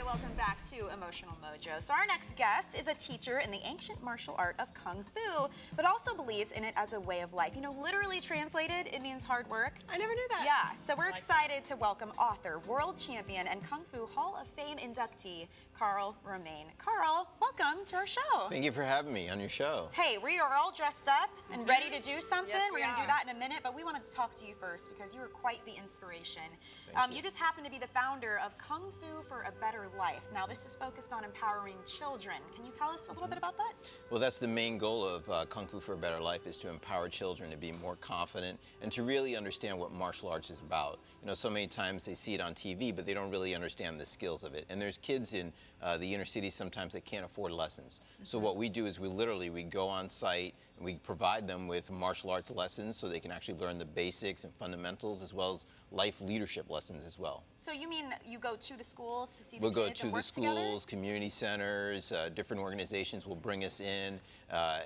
welcome back to Emotional Mojo. So our next guest is a teacher in the ancient martial art of Kung Fu, but also believes in it as a way of life. You know, literally translated, it means hard work. I never knew that. Yeah, so we're excited to welcome author, world champion, and Kung Fu Hall of Fame inductee, Karl Romain. Karl, welcome to our show. Thank you for having me on your show. Hey, we are all dressed up and ready to do something. Yes, we're going to do that in a minute, but we wanted to talk to you first because you were quite the inspiration. You just happen to be the founder of Kung Fu for a Better Life. Now, this is focused on empowering children. Can you tell us a little bit about that? Well, that's the main goal of Kung Fu for a Better Life, is to empower children to be more confident and to really understand what martial arts is about. You know, so many times they see it on TV, but they don't really understand the skills of it. And there's kids in the inner city sometimes that can't afford lessons. So what we do is we go on site and we provide them with martial arts lessons so they can actually learn the basics and fundamentals, as well as life leadership lessons as well. So you mean you go to the schools to see the We'll go kids to and the work together? schools, community centers, different organizations will bring us in.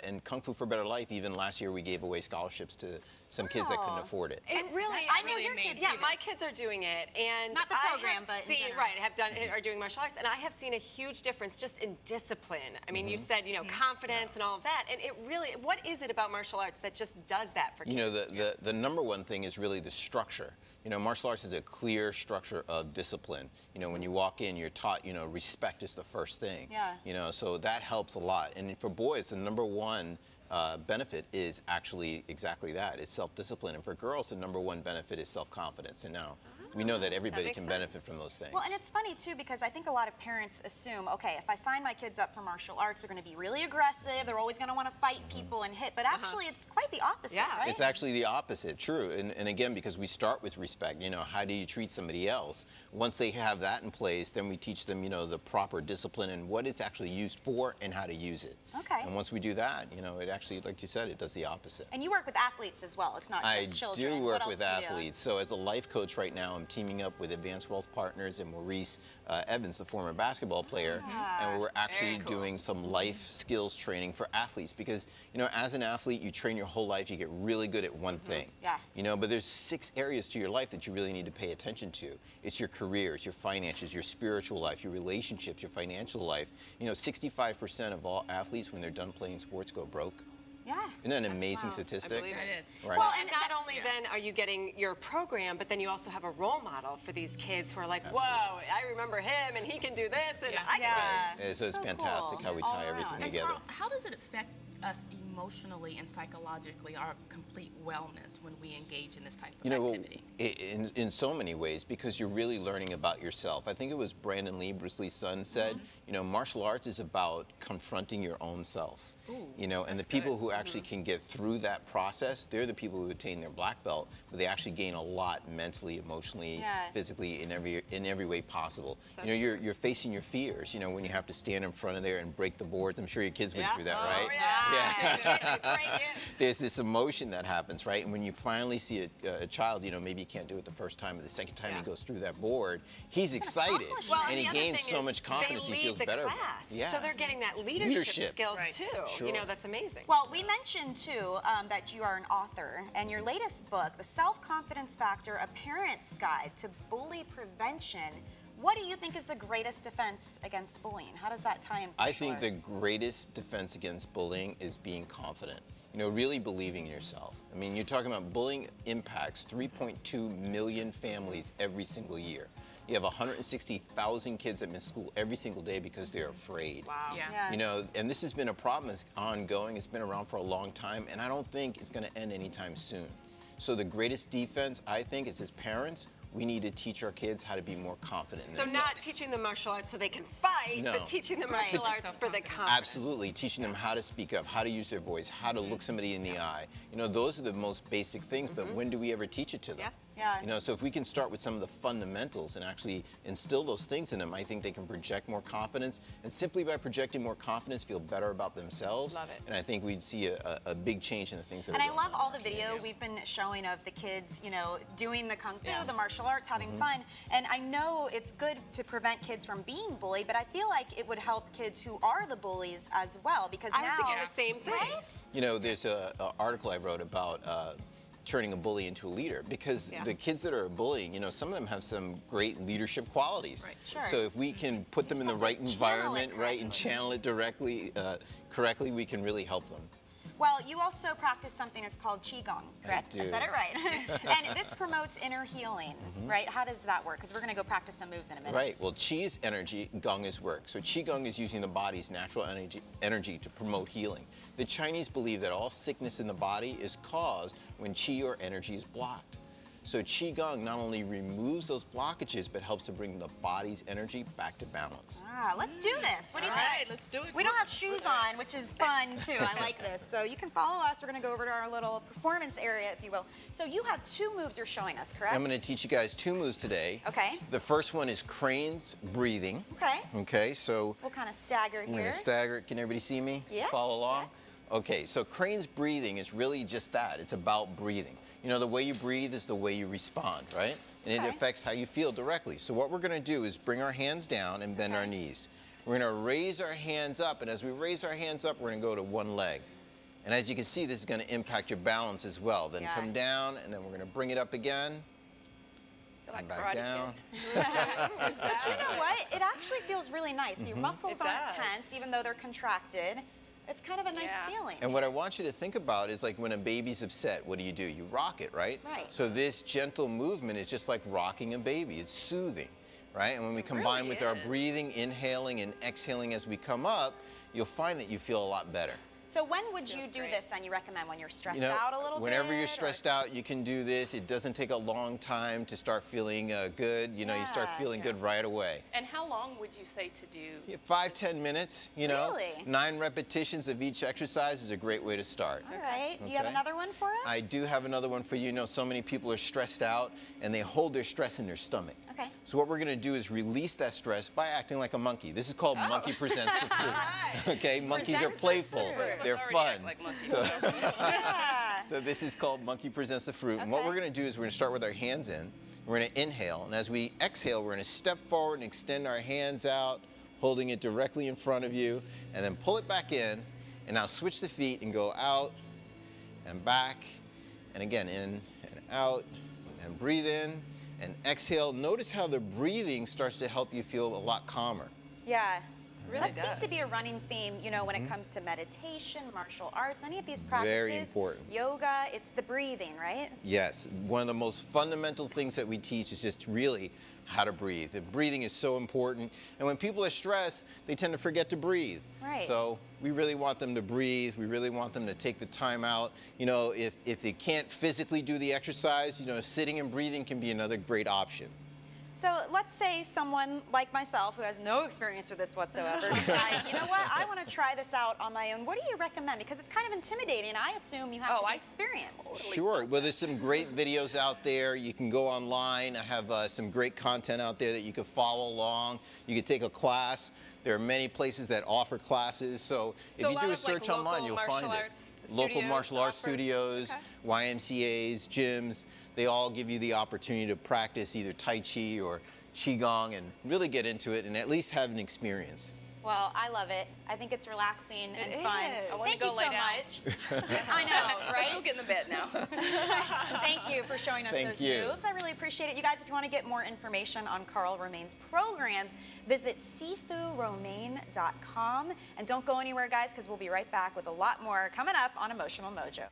And Kung Fu for a Better Life, even last year we gave away scholarships to some kids that couldn't afford it. It really, I know your kids. yeah, my kids are doing it, and Not the program, I have but in seen, general. right, are doing martial arts, and I have seen a huge difference just in discipline. I mean, you said, you know, confidence and all of that, and it really, what is it about martial arts that just does that for kids? You know, the number one thing is really the structure. You know, martial arts is a clear structure of discipline. You know, when you walk in, you're taught, you know, respect is the first thing. Yeah. You know, so that helps a lot. And for boys, the number one benefit is actually exactly that. It's self-discipline. And for girls, the number one benefit is self-confidence. And now we know that everybody makes can sense. benefit from those things. Well, and it's funny too because I think a lot of parents assume, okay, if I sign my kids up for martial arts, they're going to be really aggressive. They're always going to want to fight people and hit. But actually, it's quite the opposite, Yeah. right? It's actually the opposite, true. And again, because we start with respect, you know, how do you treat somebody else? Once they have that in place, then we teach them, you know, the proper discipline and what it's actually used for and how to use it. Okay. And once we do that, you know, it actually, like you said, it does the opposite. And you work with athletes as well. It's not just children. I do What work else with do you do? athletes. So as a life coach right now, I'm teaming up with Advanced Wealth Partners and Maurice Evans, the former basketball player, and we're actually doing some life skills training for athletes because, you know, as an athlete, you train your whole life, you get really good at one thing. Yeah. You know, but there's 6 areas to your life that you really need to pay attention to. It's your career, it's your finances, your spiritual life, your relationships, your financial life. You know, 65% of all athletes, when they're done playing sports, go broke. Yeah. Isn't that an amazing statistic? believe it. Right. Well, and not only then are you getting your program, but then you also have a role model for these kids who are like, whoa, I remember him and he can do this and I can do this. So it's fantastic cool. how we All tie everything around. together. How does it affect us emotionally and psychologically, our complete wellness, when we engage in this type of activity? In so many ways, because you're really learning about yourself. I think it was Brandon Lee, Bruce Lee's son, said, you know, martial arts is about confronting your own self. You know, and the people who actually can get through that process, they're the people who attain their black belt, but they actually gain a lot mentally, emotionally, physically, in every way possible. So you know, you're facing your fears. You know, when you have to stand in front of there and break the boards. I'm sure your kids went through that, right? There's this emotion that happens, right? And when you finally see a child, you know, maybe you can't do it the first time, but the second time he goes through that board, he's excited, Well, and he the other gains thing so is much confidence. they He feels lead the better. class, Yeah. so they're getting that leadership skills too. Sure. You know, that's amazing. Well, we mentioned too that you are an author, and your latest book, The Self-Confidence Factor: A Parent's Guide to Bully Prevention. What do you think is the greatest defense against bullying? How does that tie in? I think the greatest defense against bullying is being confident. You know, really believing in yourself. I mean, you're talking about bullying impacts 3.2 million families every single year. You have 160,000 kids that miss school every single day because they're afraid. Wow. You know, and this has been a problem that's ongoing. It's been around for a long time, and I don't think it's going to end anytime soon. So the greatest defense, I think, is as parents, we need to teach our kids how to be more confident in So themselves. not teaching them martial arts so they can fight, but teaching them martial arts for the confidence. Absolutely, teaching them how to speak up, how to use their voice, how to look somebody in the eye. You know, those are the most basic things, but when do we ever teach it to them? You know, so if we can start with some of the fundamentals and actually instill those things in them, I think they can project more confidence, and simply by projecting more confidence, feel better about themselves. Love it. And I think we'd see a big change in the things that And are I going love on. all the video we've been showing of the kids, you know, doing the Kung Fu, the martial arts, having fun. And I know it's good to prevent kids from being bullied, but I feel like it would help kids who are the bullies as well, because I was now, thinking the same thing. right? You know, there's an article I wrote about turning a bully into a leader, because the kids that are bullying, some of them have some great leadership qualities. Right. Sure. So if we can put them in the just right have to channel environment, it right, and channel it correctly, we can really help them. Well, you also practice something that's called qigong, correct? do. I said it right. And this promotes inner healing, right? How does that work? Because we're going to go practice some moves in a minute. Right. Well, qi is energy, gong is work. So qigong is using the body's natural energy to promote healing. The Chinese believe that all sickness in the body is caused when qi or energy is blocked. So qigong not only removes those blockages, but helps to bring the body's energy back to balance. Ah, let's do this. What do you All think? right, let's do it. We don't have shoes on, which is fun too. I like this. So you can follow us. We're going to go over to our little performance area, if you will. So you have 2 moves you're showing us, correct? I'm going to teach you guys 2 moves today. Okay. The first one is crane's breathing. Okay. Okay, so We'll kind of stagger I'm here. going to stagger. Can everybody see me? Yes, Follow along? yes. Okay, so crane's breathing is really just that. It's about breathing. The way you breathe is the way you respond, right? And Okay. it affects how you feel directly. So what we're going to do is bring our hands down and bend our knees. We're going to raise our hands up, and as we raise our hands up, we're going to go to one leg. And as you can see, this is going to impact your balance as well. Then Yeah. come down, and then we're going to bring it up again. And back down. But you know what? It actually feels really nice. Your muscles It aren't does. tense, even though they're contracted. It's kind of a nice Yeah. feeling. And what I want you to think about is like when a baby's upset, what do? You rock it, right? Right. So this gentle movement is just like rocking a baby. It's soothing, right? And when we combine with our is. breathing, inhaling and exhaling as we come up, you'll find that you feel a lot better. So when would you Feels do great. this then? You recommend when you're stressed out a little bit? Whenever you're stressed out, you can do this. It doesn't take a long time to start feeling good. You start Yeah, feeling good right away. And how long would you say to do? Yeah, 5-10 minutes, Really? 9 repetitions of each exercise is a great way to start. All right. Do you have Okay. another one for us? I do have another one for you. So many people are stressed out and they hold their stress in their stomach. Okay. So what we're going to do is release that stress by acting like a monkey. This is called Monkey Presents the Fruit. Okay, monkeys are Presents the playful. fruit. They're Already fun. act like monkeys. So, Yeah. so this is called Monkey Presents the Fruit. And what Okay. we're going to do is we're going to start with our hands in. We're going to inhale. And as we exhale, we're going to step forward and extend our hands out, holding it directly in front of you. And then pull it back in. And now switch the feet and go out and back. And again, in and out. And breathe in and exhale. Notice how the breathing starts to help you feel a lot calmer. Yeah. Really that seems does. to be a running theme, when it comes to meditation, martial arts, any of these practices. Very important. Yoga, it's the breathing, right? Yes, one of the most fundamental things that we teach is just really how to breathe. And breathing is so important. And when people are stressed, they tend to forget to breathe. Right. So we really want them to breathe. We really want them to take the time out. If they can't physically do the exercise, sitting and breathing can be another great option. So let's say someone like myself who has no experience with this whatsoever decides, you know what, I want to try this out on my own. What do you recommend? Because it's kind of intimidating. I assume you have experience. Sure. Well, there's some great videos out there. You can go online. I have some great content out there that you can follow along. You can take a class. There are many places that offer classes. So if So a you lot do a of, like, search online, local you'll martial find it. arts Local studios martial arts offer- studios, Okay. YMCAs, gyms, they all give you the opportunity to practice either Tai Chi or qigong and really get into it and at least have an experience. Well, I love it. I think it's relaxing and It fun. is. I wanna Thank go you lay so down. much. I know, Let's right? go get in the bed now. Thank you for showing us Thank those you. moves. I really appreciate it. You guys, if you want to get more information on Karl Romain's programs, visit sifuromain.com. And don't go anywhere, guys, because we'll be right back with a lot more coming up on Emotional Mojo.